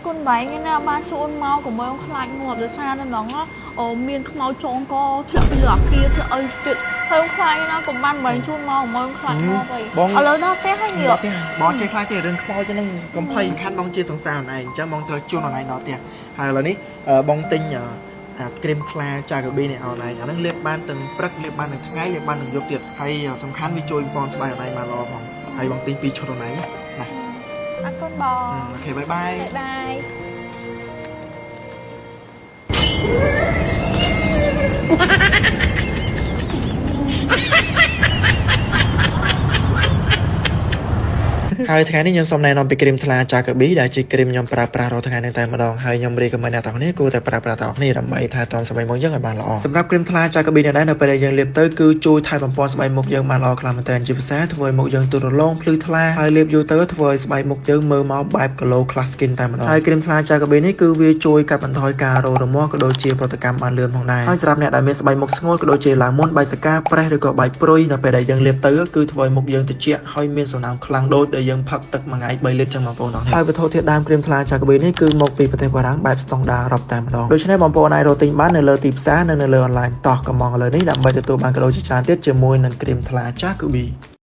con váy nghe nào ba chôn mau của mấy ông khai ngọt rồi xa nên nó miên không mau trốn co thiệt lửa kia thiệt ơi tuyệt hơi ông khai nghe nào cũng ban váy chôn mau của mấy ông khai ngọt vậy ở lớn đó té hay nhiều bó chơi khai thì đừng khai cho nên cầm phay khăn bong chia sóng sàn này chứ mong tới chôn ở này nó tiền hay là ní bong tinh cream cla trà cái bi này ở này nó liệp ban từng prất liệp ban từng ngày liệp ban từng dục tiệt hay sắm khăn vi chui bon spy ở này mà lo phòng hay bong tinh pi chôn ở này này ăn con bò ok bye bye bye bye ហើយថ្ងៃនេះខ្ញុំសូមណែនាំពីគ្រីមថ្លាចាកាប៊ីដែលជាគ្រីមខ្ញុំប្រើប្រាស់រាល់ថ្ងៃនេះតែម្ដងហើយខ្ញុំរីកមិនអ្នកទាំងនេះគួរតែប្រើប្រាស់ទាំងគ្នាដើម្បីថែទាំស្បែកមុខយើងឲ្យបានល្អសម្រាប់គ្រីមថ្លាចាកាប៊ីនេះដែរនៅពេលដែលយើងលាបទៅគឺជួយថែបំពន់ស្បែកមុខយើងបានល្អខ្លាំងមែនទែនជាពិសេសធ្វើឲ្យមុខយើងទូរលោងភ្លឺថ្លាហើយលាបយូរទៅធ្វើឲ្យស្បែកមុខយើងមើលមកបែប glow class skin តែម្ដងហើយគ្រីមថ្លាចាកាប៊ីនេះគឺវាជួយកាត់បន្ថយការរោរមាស់ក៏ដូចជាប្រតិកម្មបានលឿនផងដែរហើយសម្រាប់អ្នកដែលមានស្បែកមុខស្ងួតក៏ដូចជាឡើងមុនបែកសកាប្រេះឬក៏បែកព្រុយនៅពេលដែលយើងលាបទៅគឺធ្វើឲ្យមុខយើងត្រជាក់ហើយមានសំណើមខ្លាំងដូចដែលយើងផឹកទឹកមួយថ្ងៃ3លីត្រចឹងបងប្អូនហើយវត្ថុធាតុដើមគ្រីមថ្លាចាកាប៊ីនេះគឺមកពីប្រទេសបារាំងបែបស្តង់ដាររាប់តែម្ដងដូច្នេះបងប្អូនអាចរកទិញបាននៅលើទីផ្សារនិងនៅលើអនឡាញតោះកំងឥឡូវនេះដើម្បីទទួលបានកាដូជាច្រើនទៀតជាមួយនឹងគ្រីមថ្លាចាកាប៊ី